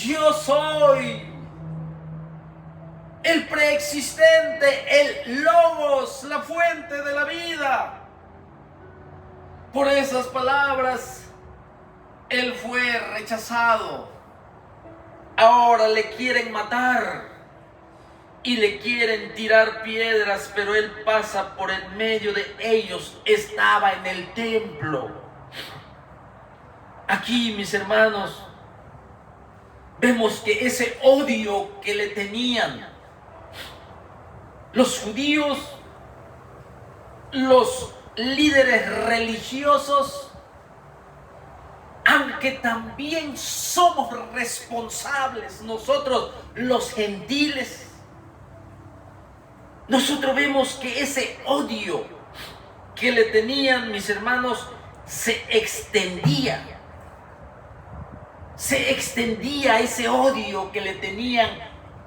yo soy el preexistente, el Logos, la fuente de la vida. Por esas palabras, Él fue rechazado. Ahora le quieren matar y le quieren tirar piedras, pero Él pasa por en medio de ellos. Estaba en el templo. Aquí, mis hermanos, vemos que ese odio que le tenían los judíos, los líderes religiosos, aunque también somos responsables nosotros los gentiles, nosotros vemos que ese odio que le tenían, mis hermanos, se extendía ese odio que le tenían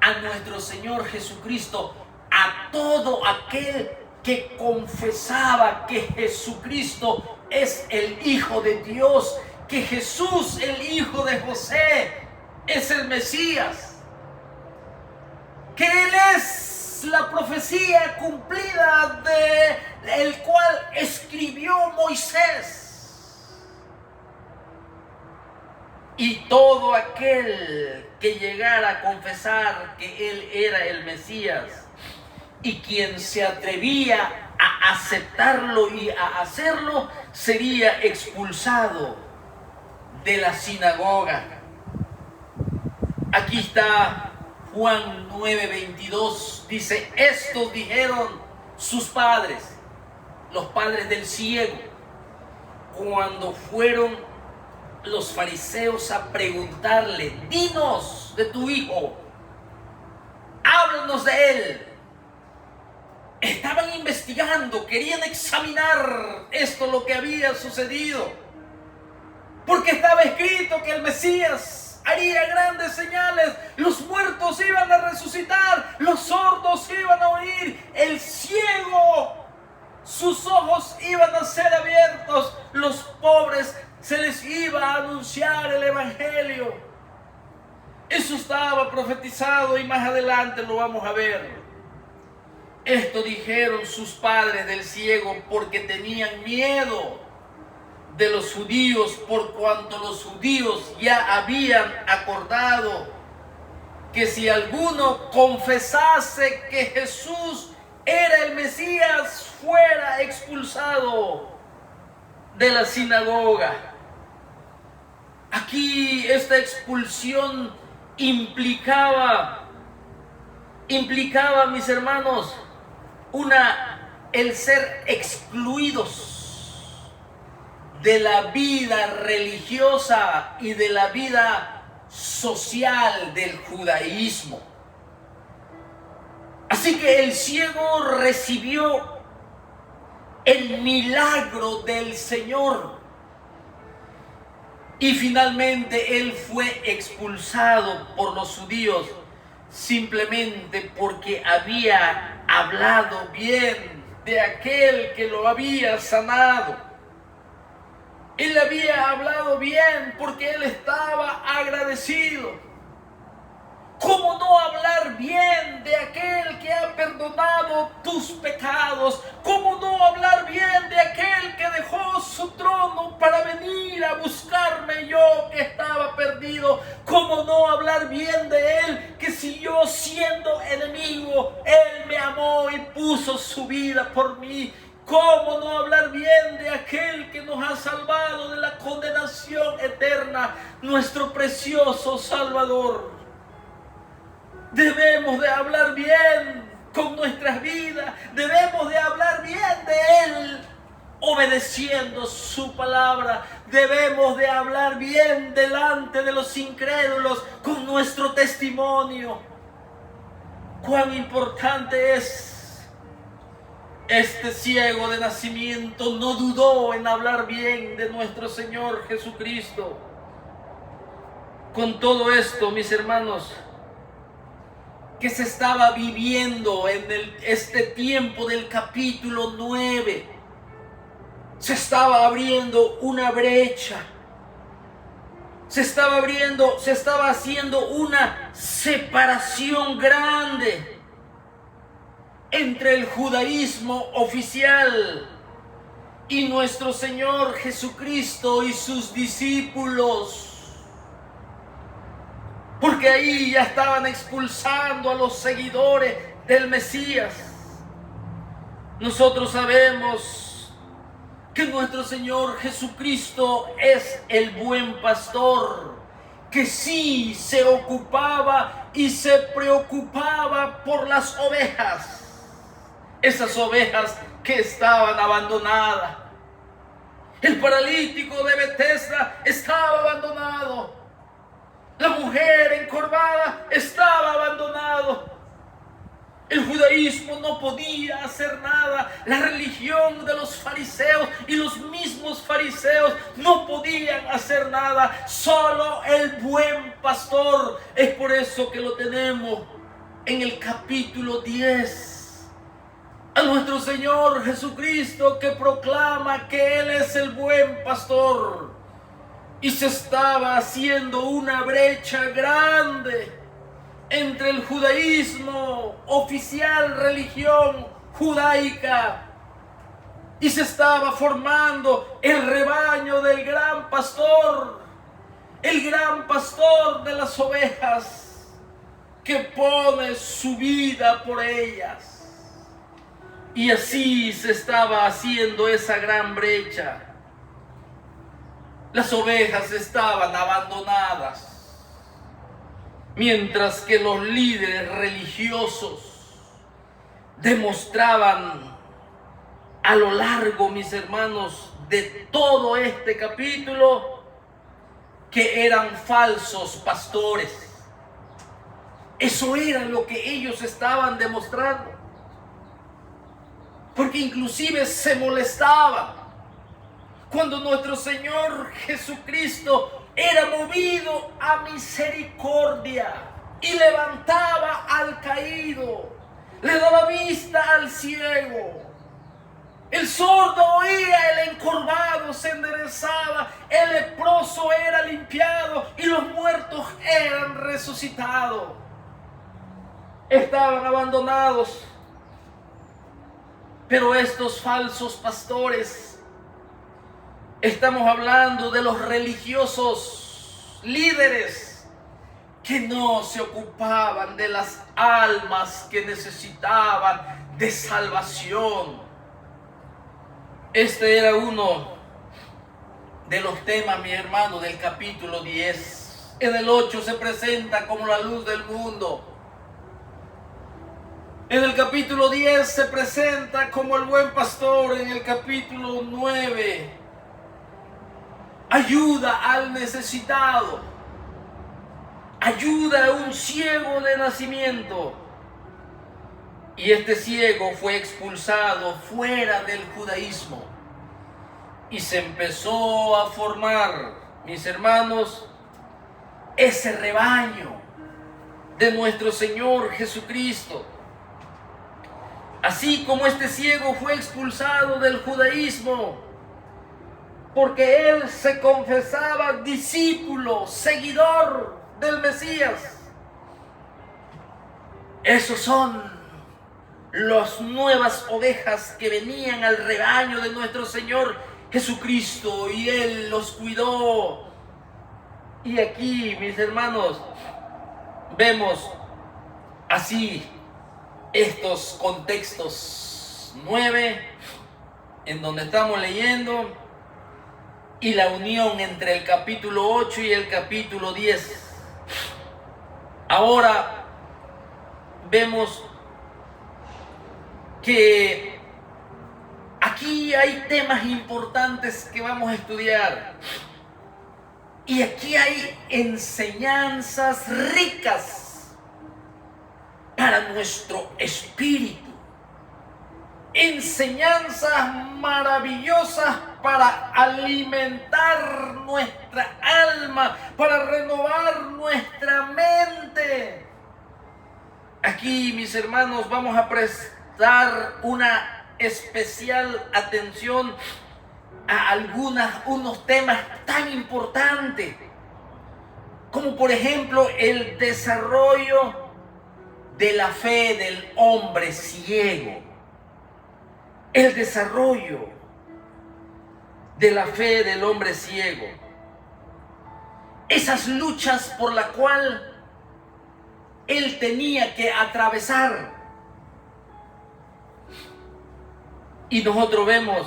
a nuestro Señor Jesucristo, a todo aquel que confesaba que Jesucristo es el Hijo de Dios, que Jesús, el hijo de José, es el Mesías, que Él es la profecía cumplida de el cual escribió Moisés. Y todo aquel que llegara a confesar que Él era el Mesías, y quien se atrevía a aceptarlo y a hacerlo, sería expulsado de la sinagoga. Aquí está Juan 9:22, dice: estos dijeron sus padres, los padres del ciego, cuando fueron los fariseos a preguntarle: dinos de tu hijo, háblanos de él. Estaban investigando, querían examinar esto, lo que había sucedido, porque estaba escrito que el Mesías haría grandes señales, los muertos iban a resucitar, los sordos iban a oír, el ciego, sus ojos iban a ser abiertos, los pobres se les iba a anunciar el Evangelio. Eso estaba profetizado y más adelante lo vamos a ver. Esto dijeron sus padres del ciego porque tenían miedo de los judíos, por cuanto los judíos ya habían acordado que si alguno confesase que Jesús era el Mesías, fuera expulsado de la sinagoga. Aquí esta expulsión implicaba, mis hermanos, el ser excluidos de la vida religiosa y de la vida social del judaísmo. Así que el ciego recibió el milagro del Señor y finalmente él fue expulsado por los judíos simplemente porque había hablado bien de aquel que lo había sanado. Él había hablado bien porque él estaba agradecido. ¿Cómo no hablar bien de aquel que ha perdonado tus pecados? ¿Cómo no hablar bien de aquel que dejó su trono para venir a buscarme yo que estaba perdido? ¿Cómo no hablar bien de él que siguió siendo enemigo? Él me amó y puso su vida por mí. ¿Cómo no hablar bien de aquel que nos ha salvado de la condenación eterna? Nuestro precioso Salvador. Debemos de hablar bien con nuestras vidas, debemos de hablar bien de Él, obedeciendo su palabra. Debemos de hablar bien delante de los incrédulos con nuestro testimonio. Cuán importante es. Este ciego de nacimiento no dudó en hablar bien de nuestro Señor Jesucristo. Con todo esto, mis hermanos, que se estaba viviendo en este tiempo del capítulo 9, se estaba abriendo una brecha se estaba abriendo, se estaba haciendo una separación grande entre el judaísmo oficial y nuestro Señor Jesucristo y sus discípulos. Porque ahí ya estaban expulsando a los seguidores del Mesías. Nosotros sabemos que nuestro Señor Jesucristo es el buen pastor, que sí se ocupaba y se preocupaba por las ovejas. Esas ovejas que estaban abandonadas. El paralítico de Betesda estaba abandonado. La mujer encorvada estaba abandonado. El judaísmo no podía hacer nada. La religión de los fariseos y los mismos fariseos no podían hacer nada. Solo el buen pastor. Es por eso que lo tenemos en el capítulo 10. A nuestro Señor Jesucristo, que proclama que Él es el buen pastor. Y se estaba haciendo una brecha grande entre el judaísmo oficial, religión judaica, y se estaba formando el rebaño del gran pastor, el gran pastor de las ovejas, que pone su vida por ellas. Y así se estaba haciendo esa gran brecha. Las ovejas estaban abandonadas, mientras que los líderes religiosos demostraban a lo largo, mis hermanos, de todo este capítulo, que eran falsos pastores. Eso era lo que ellos estaban demostrando. Porque inclusive se molestaban cuando nuestro Señor Jesucristo era movido a misericordia y levantaba al caído, le daba vista al ciego. El sordo oía, el encorvado se enderezaba, el leproso era limpiado y los muertos eran resucitados. Estaban abandonados. Pero estos falsos pastores, estamos hablando de los religiosos líderes que no se ocupaban de las almas que necesitaban de salvación. Este era uno de los temas, mi hermano, del capítulo 10. En el 8 se presenta como la luz del mundo. En el capítulo 10 se presenta como el buen pastor. En el capítulo 9 ayuda al necesitado, ayuda a un ciego de nacimiento. Y este ciego fue expulsado fuera del judaísmo y se empezó a formar, mis hermanos, ese rebaño de nuestro Señor Jesucristo. Así como este ciego fue expulsado del judaísmo porque él se confesaba discípulo, seguidor del Mesías. Esos son las nuevas ovejas que venían al rebaño de nuestro Señor Jesucristo, y Él los cuidó. Y aquí, mis hermanos, vemos así estos contextos 9 en donde estamos leyendo, y la unión entre el capítulo 8 y el capítulo 10. Ahora vemos que aquí hay temas importantes que vamos a estudiar, y aquí hay enseñanzas ricas para nuestro espíritu, enseñanzas maravillosas para alimentar nuestra alma, para renovar nuestra mente. Aquí, mis hermanos, vamos a prestar una especial atención a unos temas tan importantes como por ejemplo el desarrollo de la fe del hombre ciego, el desarrollo de la fe del hombre ciego, esas luchas por la cual él tenía que atravesar. Y nosotros vemos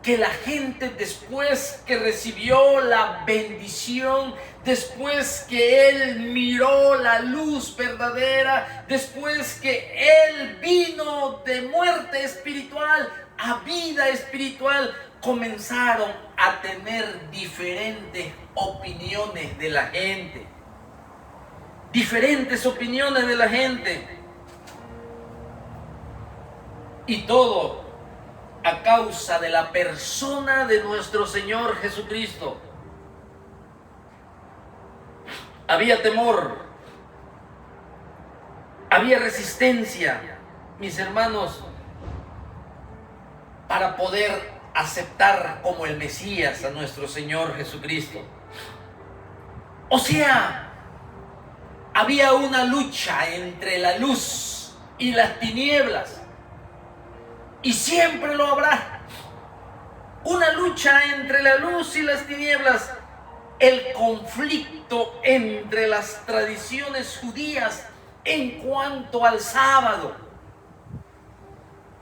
que la gente, después que recibió la bendición, después que él miró la luz verdadera, después que él vino de muerte espiritual a vida espiritual, comenzaron a tener diferentes opiniones de la gente. Diferentes opiniones de la gente. Y todo a causa de la persona de nuestro Señor Jesucristo. Había temor, había resistencia, mis hermanos, para poder aceptar como el Mesías a nuestro Señor Jesucristo. O sea, había una lucha entre la luz y las tinieblas. Y siempre lo habrá. Una lucha entre la luz y las tinieblas. El conflicto entre las tradiciones judías en cuanto al sábado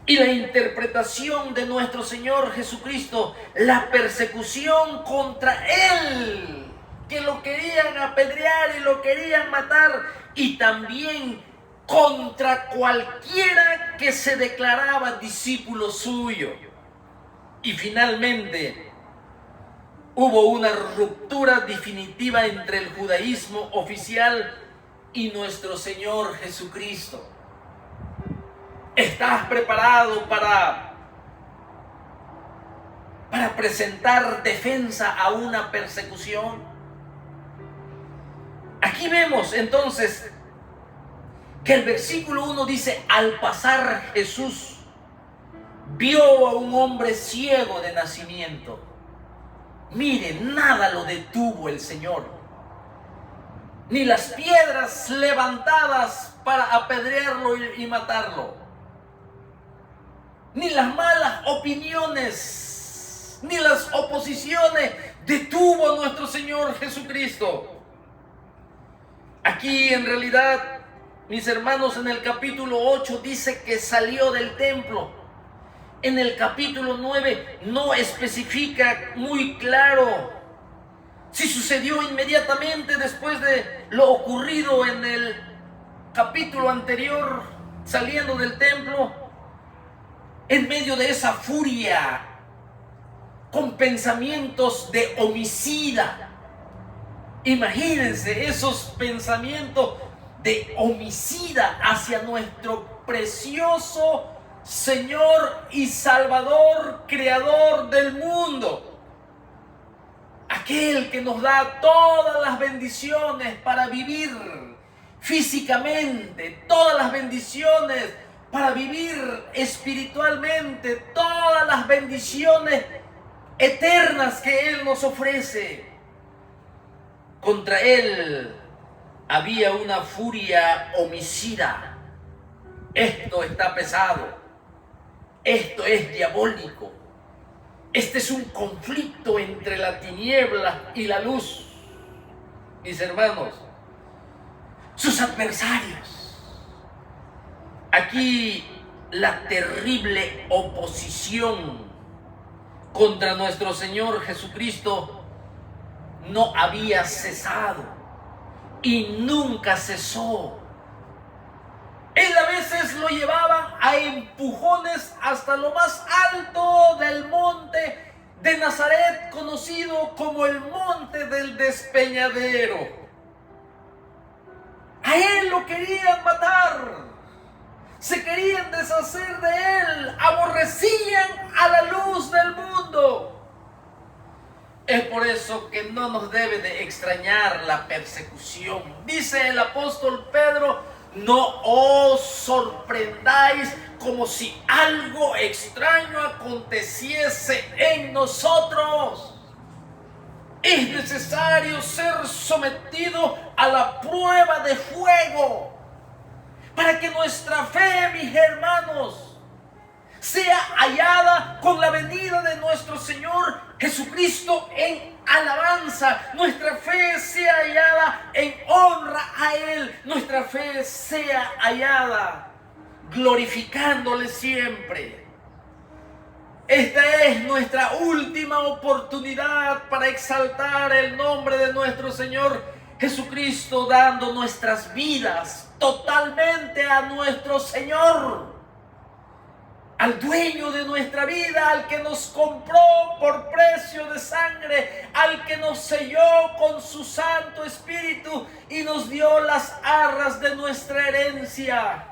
y la interpretación de nuestro Señor Jesucristo. La persecución contra Él, que lo querían apedrear y lo querían matar. Y también contra cualquiera que se declaraba discípulo suyo. Y finalmente hubo una ruptura definitiva entre el judaísmo oficial y nuestro Señor Jesucristo. ¿Estás preparado para presentar defensa a una persecución? Aquí vemos entonces que el versículo 1 dice: al pasar Jesús vio a un hombre ciego de nacimiento. Mire, nada lo detuvo el Señor, ni las piedras levantadas para apedrearlo y matarlo, ni las malas opiniones, ni las oposiciones detuvo a nuestro Señor Jesucristo. Aquí en realidad, mis hermanos, en el capítulo 8 dice que salió del templo. En el capítulo 9 no especifica muy claro si sucedió inmediatamente después de lo ocurrido en el capítulo anterior, saliendo del templo, en medio de esa furia, con pensamientos de homicida. Imagínense esos pensamientos de homicida hacia nuestro precioso Señor y Salvador, Creador del mundo. Aquel que nos da todas las bendiciones para vivir físicamente, todas las bendiciones para vivir espiritualmente, todas las bendiciones eternas que Él nos ofrece. Contra Él había una furia homicida. Esto está pesado. Esto es diabólico. Este es un conflicto entre la tiniebla y la luz. Mis hermanos, sus adversarios. Aquí la terrible oposición contra nuestro Señor Jesucristo no había cesado y nunca cesó. Él a veces lo llevaban a empujones hasta lo más alto del monte de Nazaret, conocido como el monte del despeñadero. A él lo querían matar, se querían deshacer de él, aborrecían a la luz del mundo. Es por eso que no nos debe de extrañar la persecución. Dice el apóstol Pedro: no os sorprendáis como si algo extraño aconteciese en nosotros. Es necesario ser sometido a la prueba de fuego, para que nuestra fe, mis hermanos, sea hallada con la venida de nuestro Señor Jesucristo en alabanza. Nuestra fe sea hallada en honra a Él. Nuestra fe sea hallada glorificándole siempre. Esta es nuestra última oportunidad para exaltar el nombre de nuestro Señor Jesucristo, dando nuestras vidas totalmente a nuestro Señor, al dueño de nuestra vida, al que nos compró por precio de sangre, al que nos selló con su Santo Espíritu y nos dio las arras de nuestra herencia,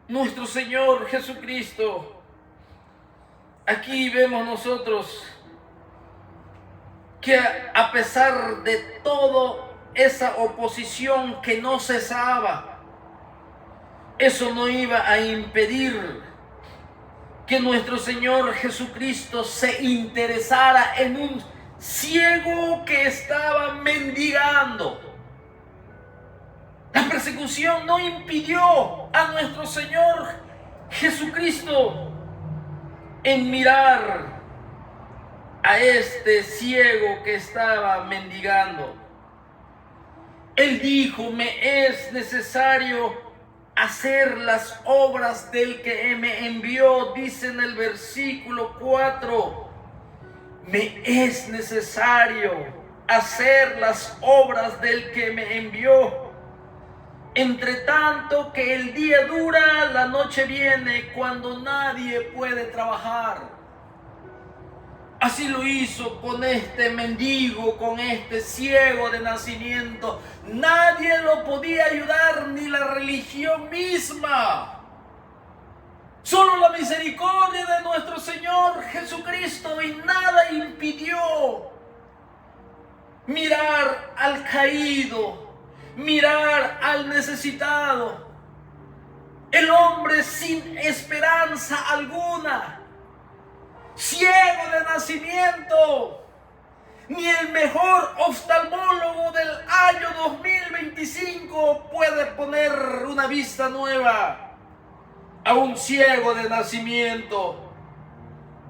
nuestro Señor Jesucristo. Aquí vemos nosotros que a pesar de toda esa oposición que no cesaba, eso no iba a impedir que nuestro Señor Jesucristo se interesara en un ciego que estaba mendigando. La persecución no impidió a nuestro Señor Jesucristo en mirar a este ciego que estaba mendigando. Él dijo: me es necesario hacer las obras del que me envió. Dice en el versículo 4, me es necesario hacer las obras del que me envió. Entre tanto que el día dura, la noche viene cuando nadie puede trabajar. Así lo hizo con este mendigo, con este ciego de nacimiento. Nadie lo podía ayudar, ni la religión misma. Solo la misericordia de nuestro Señor Jesucristo, y nada impidió mirar al caído, mirar al necesitado, el hombre sin esperanza alguna, ciego de nacimiento. Ni el mejor oftalmólogo del año 2025 puede poner una vista nueva a un ciego de nacimiento.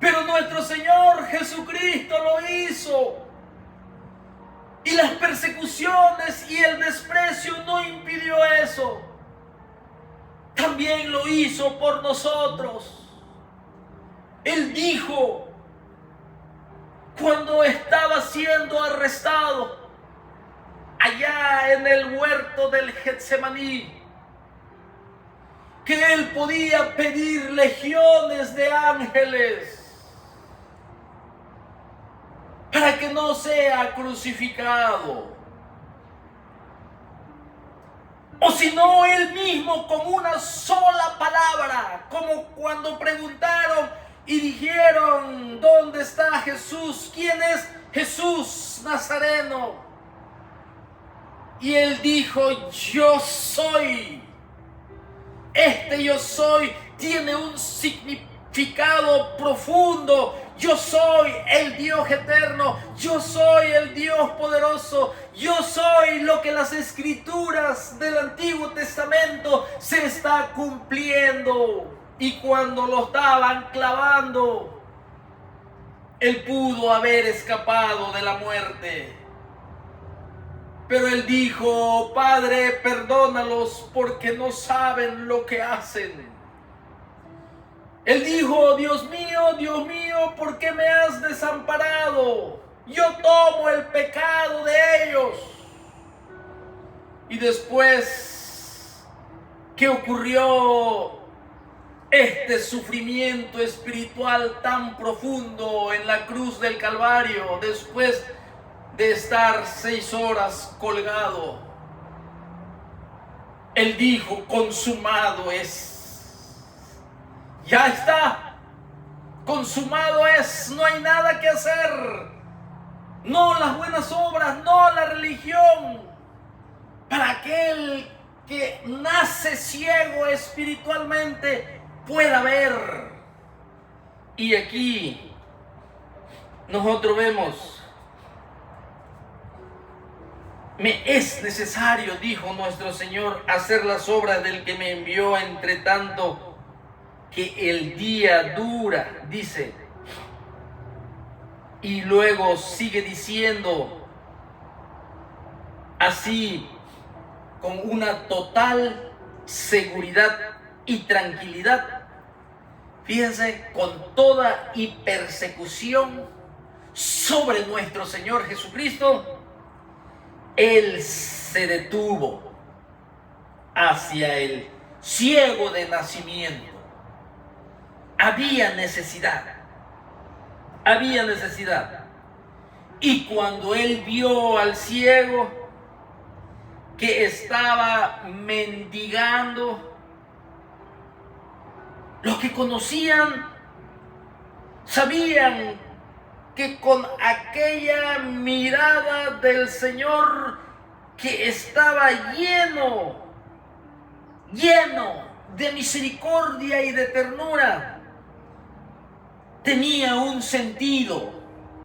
Pero nuestro Señor Jesucristo lo hizo. Y las persecuciones y el desprecio no impidió eso. También lo hizo por nosotros. Él dijo, cuando estaba siendo arrestado allá en el huerto del Getsemaní, que Él podía pedir legiones de ángeles para que no sea crucificado. O si no, Él mismo con una sola palabra, como cuando preguntaron y dijeron: ¿dónde está Jesús? ¿Quién es Jesús Nazareno? Y Él dijo: yo soy. Este yo soy tiene un significado profundo. Yo soy el Dios eterno. Yo soy el Dios poderoso. Yo soy lo que las escrituras del Antiguo Testamento se está cumpliendo. Y cuando lo estaban clavando, Él pudo haber escapado de la muerte. Pero Él dijo: Padre, perdónalos porque no saben lo que hacen. Él dijo: Dios mío, ¿por qué me has desamparado? Yo tomo el pecado de ellos. Y después que ocurrió este sufrimiento espiritual tan profundo en la cruz del Calvario, después de estar 6 horas colgado, Él dijo: consumado es. Ya está, consumado es, no hay nada que hacer. No las buenas obras, no la religión. Para aquel que nace ciego espiritualmente pueda ver. Y aquí nosotros vemos Me es necesario, dijo nuestro Señor, hacer las obras del que me envió, entre tanto que el día dura, dice. Y luego sigue diciendo así, con una total seguridad y tranquilidad. Fíjense, con toda y persecución sobre nuestro Señor Jesucristo, Él se detuvo hacia el ciego de nacimiento. Había necesidad. Había necesidad. Y cuando Él vio al ciego que estaba mendigando, los que conocían sabían que con aquella mirada del Señor, que estaba lleno de misericordia y de ternura, tenía un sentido.